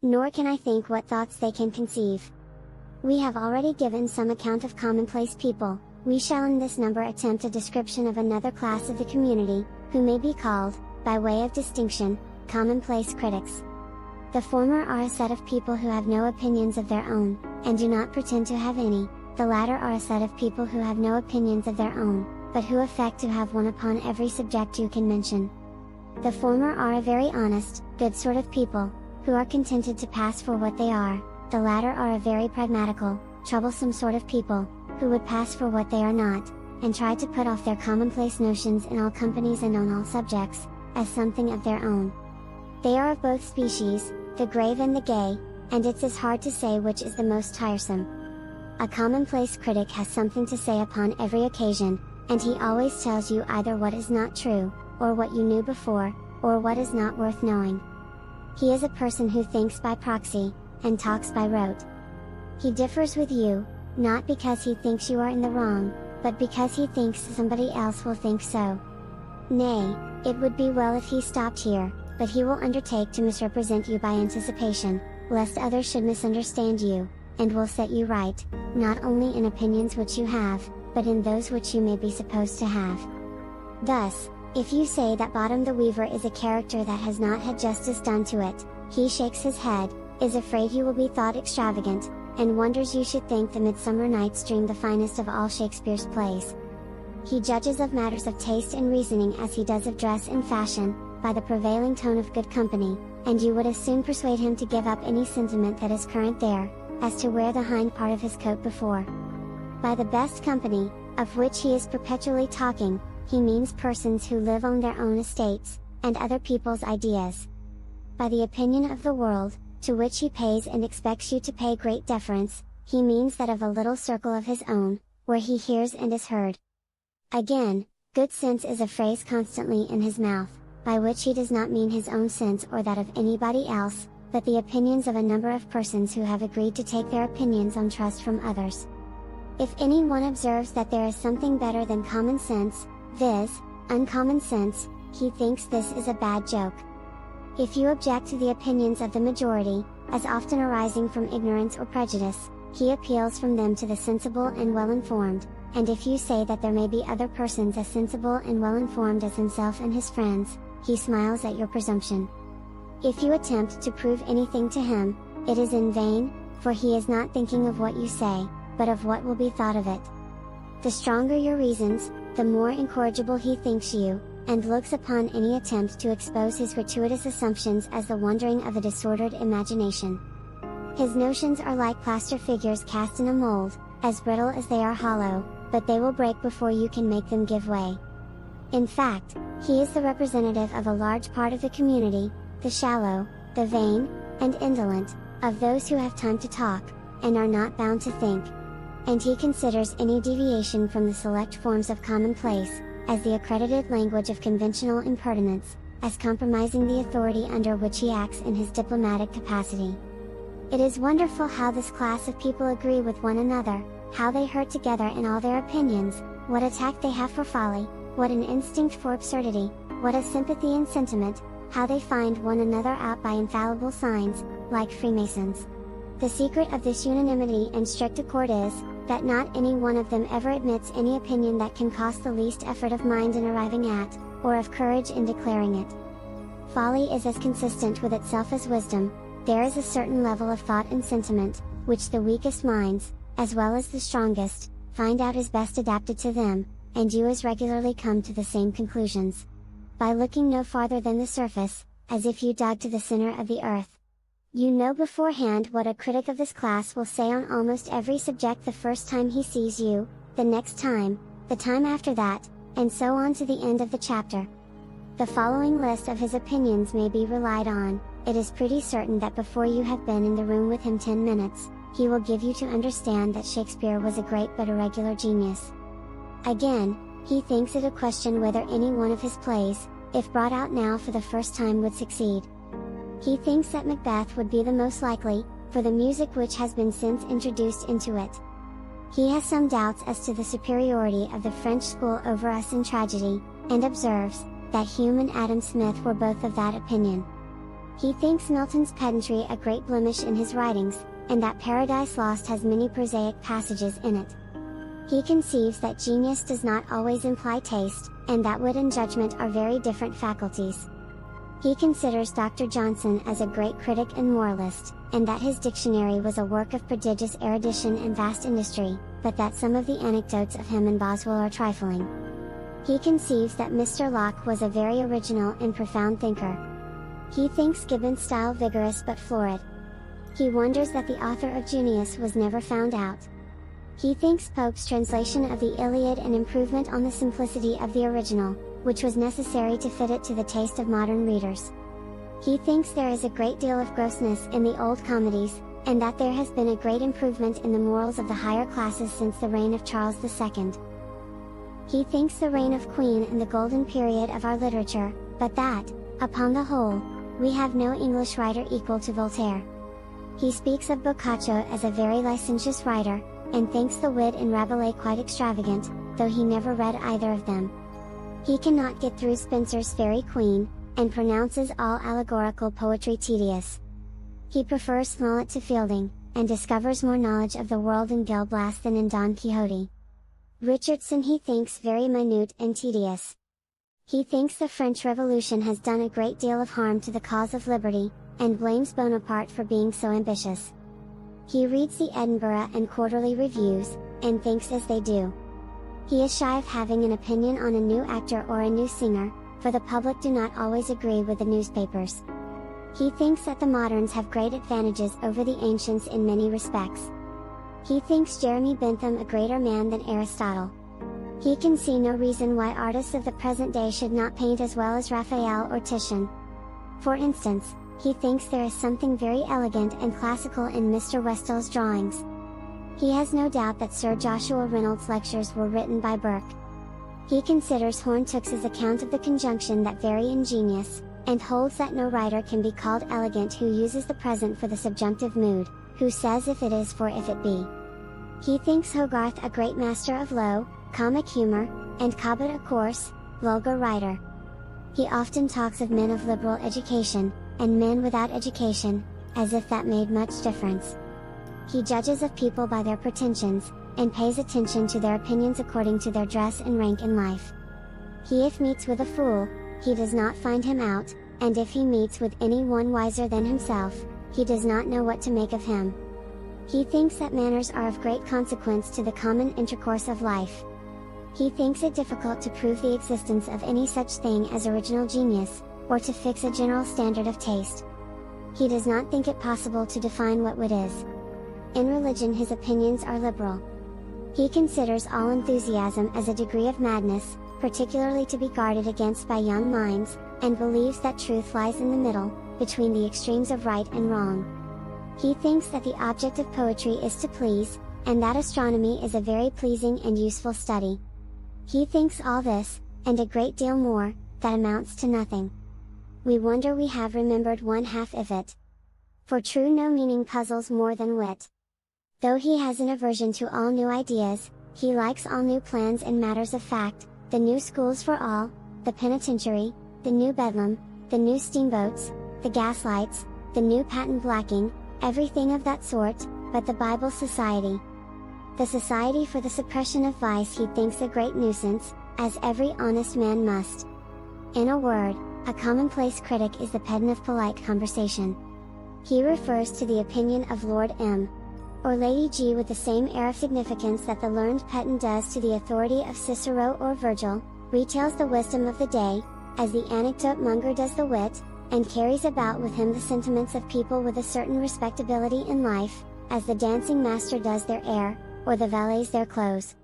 nor can I think what thoughts they can conceive. We have already given some account of commonplace people, we shall in this number attempt a description of another class of the community, who may be called, by way of distinction, commonplace critics. The former are a set of people who have no opinions of their own, and do not pretend to have any. The latter are a set of people who have no opinions of their own, but who affect to have one upon every subject you can mention. The former are a very honest, good sort of people, who are contented to pass for what they are. The latter are a very pragmatical, troublesome sort of people, who would pass for what they are not, and try to put off their commonplace notions in all companies and on all subjects, as something of their own. They are of both species, the grave and the gay, and it's as hard to say which is the most tiresome. A commonplace critic has something to say upon every occasion, and he always tells you either what is not true, or what you knew before, or what is not worth knowing. He is a person who thinks by proxy, and talks by rote. He differs with you, not because he thinks you are in the wrong, but because he thinks somebody else will think so. Nay, it would be well if he stopped here, but he will undertake to misrepresent you by anticipation, lest others should misunderstand you, and will set you right, not only in opinions which you have, but in those which you may be supposed to have. Thus, if you say that Bottom the Weaver is a character that has not had justice done to it, he shakes his head, is afraid you will be thought extravagant, and wonders you should think the Midsummer Night's Dream the finest of all Shakespeare's plays. He judges of matters of taste and reasoning as he does of dress and fashion, by the prevailing tone of good company, and you would as soon persuade him to give up any sentiment that is current there, as to wear the hind part of his coat before. By the best company, of which he is perpetually talking, he means persons who live on their own estates, and other people's ideas. By the opinion of the world, to which he pays and expects you to pay great deference, he means that of a little circle of his own, where he hears and is heard. Again, good sense is a phrase constantly in his mouth, by which he does not mean his own sense or that of anybody else, but the opinions of a number of persons who have agreed to take their opinions on trust from others. If any one observes that there is something better than common sense, viz., uncommon sense, he thinks this is a bad joke. If you object to the opinions of the majority, as often arising from ignorance or prejudice, he appeals from them to the sensible and well-informed, and if you say that there may be other persons as sensible and well-informed as himself and his friends, he smiles at your presumption. If you attempt to prove anything to him, it is in vain, for he is not thinking of what you say, but of what will be thought of it. The stronger your reasons, the more incorrigible he thinks you, and looks upon any attempt to expose his gratuitous assumptions as the wandering of a disordered imagination. His notions are like plaster figures cast in a mold, as brittle as they are hollow, but they will break before you can make them give way. In fact, he is the representative of a large part of the community, the shallow, the vain, and indolent, of those who have time to talk, and are not bound to think. And he considers any deviation from the select forms of commonplace, as the accredited language of conventional impertinence, as compromising the authority under which he acts in his diplomatic capacity. It is wonderful how this class of people agree with one another, how they hurt together in all their opinions, what a tact they have for folly, what an instinct for absurdity, what a sympathy in sentiment, how they find one another out by infallible signs, like Freemasons. The secret of this unanimity and strict accord is, that not any one of them ever admits any opinion that can cost the least effort of mind in arriving at, or of courage in declaring it. Folly is as consistent with itself as wisdom. There is a certain level of thought and sentiment, which the weakest minds, as well as the strongest, find out is best adapted to them, and you as regularly come to the same conclusions. By looking no farther than the surface, as if you dug to the center of the earth. You know beforehand what a critic of this class will say on almost every subject the first time he sees you, the next time, the time after that, and so on to the end of the chapter. The following list of his opinions may be relied on. It is pretty certain that before you have been in the room with him 10 minutes, he will give you to understand that Shakespeare was a great but irregular genius. Again, he thinks it a question whether any one of his plays, if brought out now for the first time, would succeed. He thinks that Macbeth would be the most likely, for the music which has been since introduced into it. He has some doubts as to the superiority of the French school over us in tragedy, and observes, that Hume and Adam Smith were both of that opinion. He thinks Milton's pedantry a great blemish in his writings, and that Paradise Lost has many prosaic passages in it. He conceives that genius does not always imply taste, and that wit and judgment are very different faculties. He considers Dr. Johnson as a great critic and moralist, and that his dictionary was a work of prodigious erudition and vast industry, but that some of the anecdotes of him and Boswell are trifling. He conceives that Mr. Locke was a very original and profound thinker. He thinks Gibbon's style vigorous but florid. He wonders that the author of Junius was never found out. He thinks Pope's translation of the Iliad an improvement on the simplicity of the original, which was necessary to fit it to the taste of modern readers. He thinks there is a great deal of grossness in the old comedies, and that there has been a great improvement in the morals of the higher classes since the reign of Charles II. He thinks the reign of Queen and the golden period of our literature, but that, upon the whole, we have no English writer equal to Voltaire. He speaks of Boccaccio as a very licentious writer, and thinks the wit in Rabelais quite extravagant, though he never read either of them. He cannot get through Spenser's Faerie Queene, and pronounces all allegorical poetry tedious. He prefers Smollett to Fielding, and discovers more knowledge of the world in Gil Blas than in Don Quixote. Richardson he thinks very minute and tedious. He thinks the French Revolution has done a great deal of harm to the cause of liberty, and blames Bonaparte for being so ambitious. He reads the Edinburgh and Quarterly Reviews, and thinks as they do. He is shy of having an opinion on a new actor or a new singer, for the public do not always agree with the newspapers. He thinks that the moderns have great advantages over the ancients in many respects. He thinks Jeremy Bentham a greater man than Aristotle. He can see no reason why artists of the present day should not paint as well as Raphael or Titian. For instance, he thinks there is something very elegant and classical in Mr. Westall's drawings. He has no doubt that Sir Joshua Reynolds' lectures were written by Burke. He considers Horne-Tooke's account of the conjunction that very ingenious, and holds that no writer can be called elegant who uses the present for the subjunctive mood, who says if it is for if it be. He thinks Hogarth a great master of low, comic humor, and Cobbett a coarse, vulgar writer. He often talks of men of liberal education, and men without education, as if that made much difference. He judges of people by their pretensions, and pays attention to their opinions according to their dress and rank in life. He if meets with a fool, he does not find him out, and if he meets with any one wiser than himself, he does not know what to make of him. He thinks that manners are of great consequence to the common intercourse of life. He thinks it difficult to prove the existence of any such thing as original genius, or to fix a general standard of taste. He does not think it possible to define what wit is. In religion his opinions are liberal. He considers all enthusiasm as a degree of madness, particularly to be guarded against by young minds, and believes that truth lies in the middle, between the extremes of right and wrong. He thinks that the object of poetry is to please, and that astronomy is a very pleasing and useful study. He thinks all this, and a great deal more, that amounts to nothing. We wonder we have remembered one half of it. For true no meaning puzzles more than wit. Though he has an aversion to all new ideas, he likes all new plans in matters of fact, the new schools for all, the penitentiary, the new bedlam, the new steamboats, the gaslights, the new patent blacking, everything of that sort, but the Bible Society. The Society for the Suppression of Vice he thinks a great nuisance, as every honest man must. In a word, a commonplace critic is the pedant of polite conversation. He refers to the opinion of Lord M. or Lady G with the same air of significance that the learned pedant does to the authority of Cicero or Virgil, retails the wisdom of the day, as the anecdote monger does the wit, and carries about with him the sentiments of people with a certain respectability in life, as the dancing master does their air, or the valets their clothes.